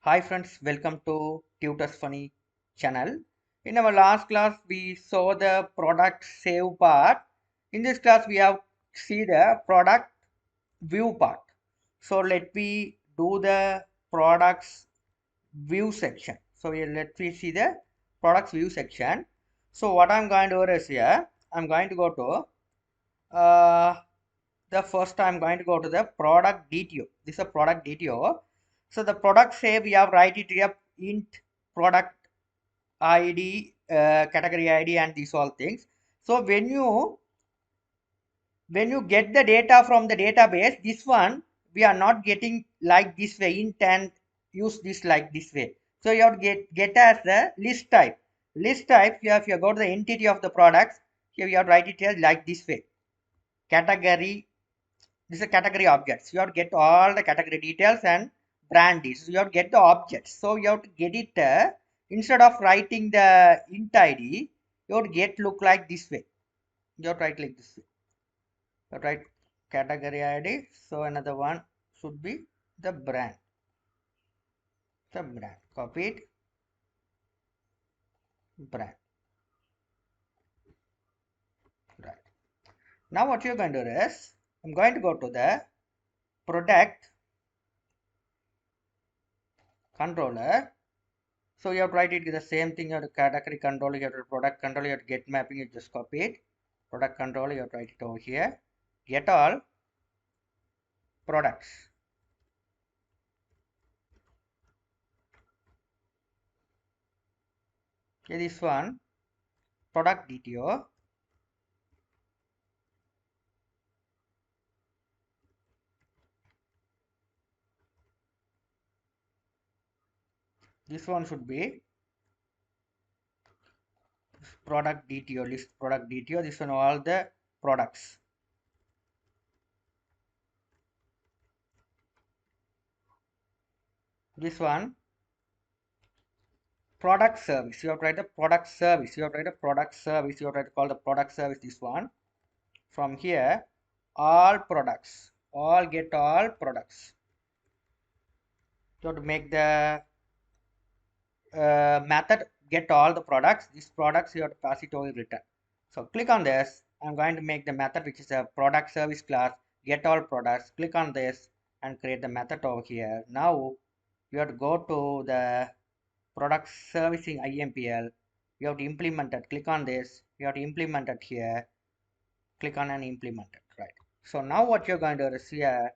Hi friends, welcome to Tutors Funny channel. In our last class, we saw the product save part. In this class, we have see the product view part. So let me do the products view section. So let me see the products view section. So what I'm going to do is here, I'm going to go to the first I'm going to go to the product detail. This is a product detail. So the product say we have write it here int product id, category id, and these all things. So when you get the data from the database, this one we are not getting like this way int and use this like this way. So you have to get as the list type here. If you go to the entity of the products, here you have to write it here like this way. Category, this is a category objects. You have to get all the category details and brand details. You have to get the objects. So you have to get it instead of writing the int id, you have to get look like this way. You have to write like this way. You have to write category id. So another one should be the brand. The brand. Copied brand. Right. Now what you're going to do is I'm going to go to the product controller. So you have to write it the same thing. You have to category control, you have to product control, you have to get mapping, you just copy it. Product control, you have to write it over here. Get all products. Okay, this one, product DTO. This one should be product DTO, list product DTO. This one, all the products. This one, product service. You have to write the product service. You have to write the product service. You have to call the product service. This one. From here, all products. All get all products. You have to make the method get all the products. These products you have to pass it over return. So click on this. I'm going to make the method which is a product service class get all products. Click on this and create the method over here. Now you have to go to the product servicing IMPL. You have to implement it. Click on this. You have to implement it here. Click on and implement it. Right. So now what you're going to do is here.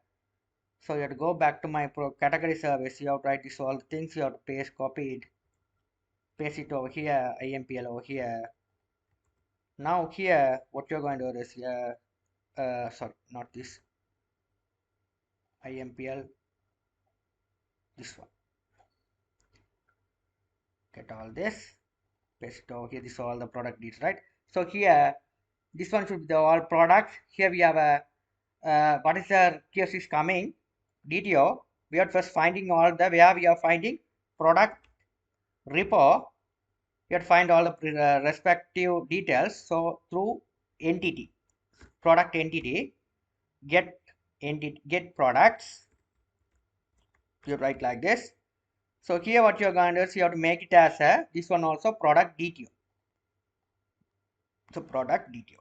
So you have to go back to my category service. You have to write this all the things. You have to paste, copy it, paste it over here, IMPL over here. Now here, what you're going to do is here, sorry, not this, IMPL, this one. Get all this, paste it over here. This is all the product details, right? So here, this one should be the all products. Here we have a what is the case is coming DTO. We are first finding all the where we are finding product repo. You have to find all the respective details. So through entity, product entity, get entity, get products. You write like this. So here what you're going to do is you have to make it as a this one also product DTO. So product DTO.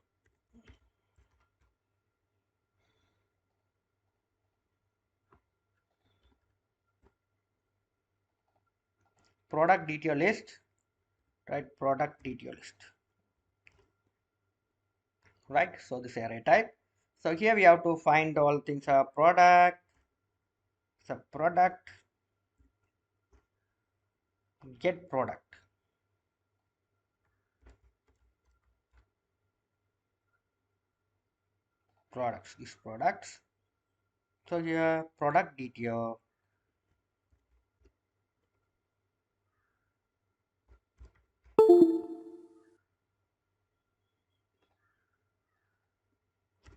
Product DTO list. Right, product DTO list. Right. So this array type. So here we have to find all things are product, sub product, get product. Products, these products. So here product DTO.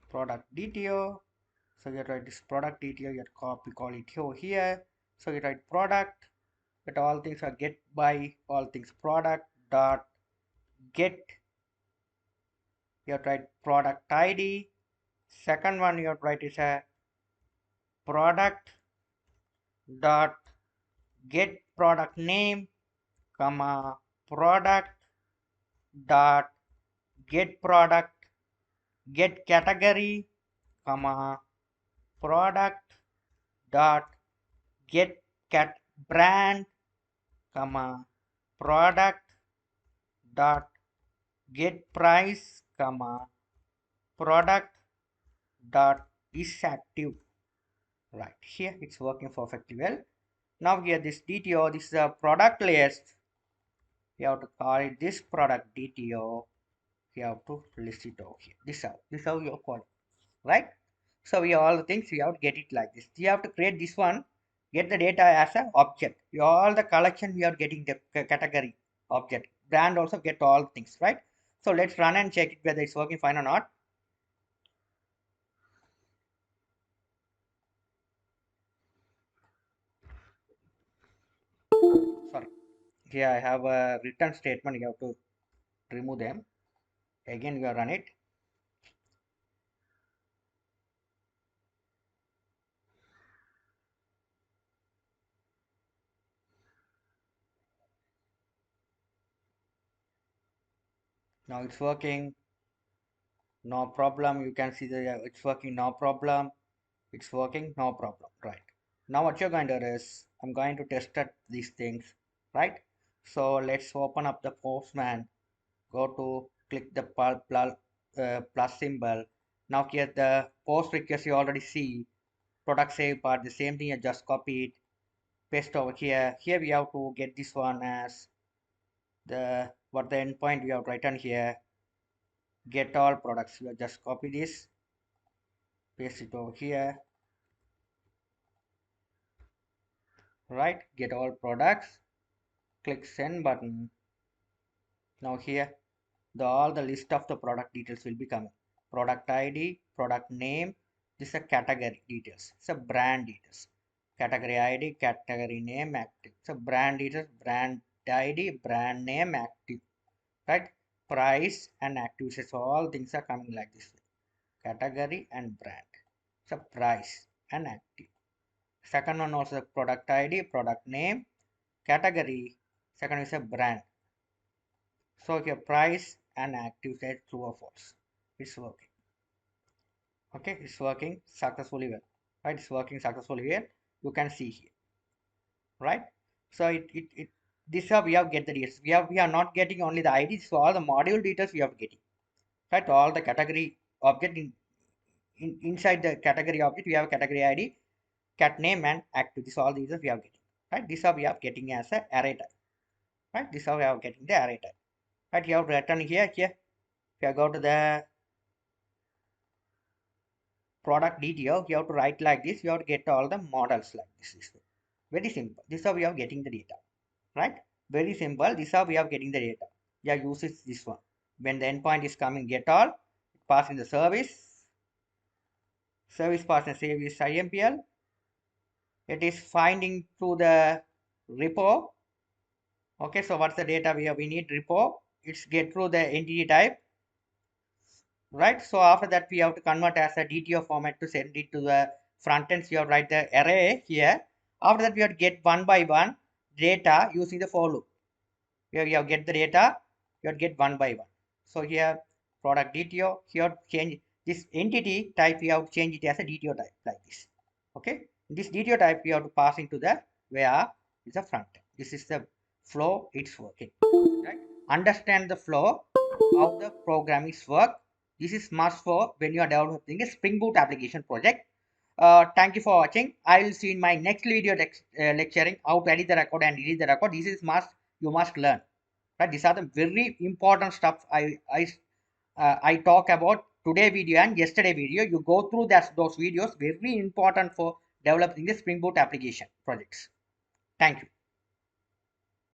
Product DTO. So you write this product DTO, you copy, call it here. So you write product, but all things are get by all things product dot get. You have to write product ID. Second one you have to write is a product dot get product name, comma, product dot get product, get category, comma, product dot get cat brand, comma, product dot get price, comma, product dot is active. Right here it's working perfectly well. Now here this DTO, this is a product list. You have to call it this product DTO. You have to list it over here. This how you call it, right? So we all the things we have to get it like this. You have to create this one, get the data as an object. You all the collection we are getting the category object. Brand also get all things, right? So let's run and check it whether it's working fine or not. Sorry. Here I have a return statement. You have to remove them. Again, you run it. Now it's working. No problem. You can see that it's working. No problem. It's working. No problem. Right. Now what you're going to do is I'm going to test out these things. Right. So let's open up the Postman. Go to click the plus symbol. Now here the post request you already see. Product save part. The same thing. You just copy it. Paste over here. Here we have to get this one as the what the endpoint we have written here. Get all products. You just copy this, paste it over here, right? Get all products, click send button. Now here all the list of the product details will be coming. Product ID, product name, this is a category details. It's a brand details. Category ID, category name, active. So brand details, brand ID, brand name, active. Right? Price and active. So all things are coming like this. Category and brand. So price and active. Second one also product ID, product name, category. Second is a brand. So here price and active set true or false. It's working. Okay, it's working successfully well. Right, it's working successfully here. You can see here. Right. So it this how we have get the details. We are not getting only the IDs, so all the module details we have getting. Right, all the category object inside the category object we have category ID, cat name and active. This all these we are getting. Right, this how we are getting as a array type. Right, this how we are getting the array type. Right, you have written here. If you go to the product detail, you have to write like this. You have to get all the models like this way. Very simple. This is how we are getting the data. Right, very simple. This is how we are getting the data. Yeah, uses this one. When the endpoint is coming, get all, pass in the service pass and save is IMPL. It is finding through the repo. Okay, so what's the data we have? We need repo. It's get through the entity type. Right, so after that we have to convert as a DTO format to send it to the front end. So you have to write the array here. After that we have to get one by one data using the for loop. Here you have get the data, you have to get one by one. So here product DTO, here change this entity type, we have to change it as a DTO type like this. Okay, this DTO type we have to pass into the where is the front end. This is the flow it's working. Right, understand the flow, how the program is work. This is must for when you are developing a Spring Boot application project. Thank you for watching. I will see in my next video lecturing how to edit the record and delete the record. This is must, you must learn. Right? These are the very important stuff I talk about today video and yesterday video. You go through those videos. Very important for developing the Spring Boot application projects. Thank you.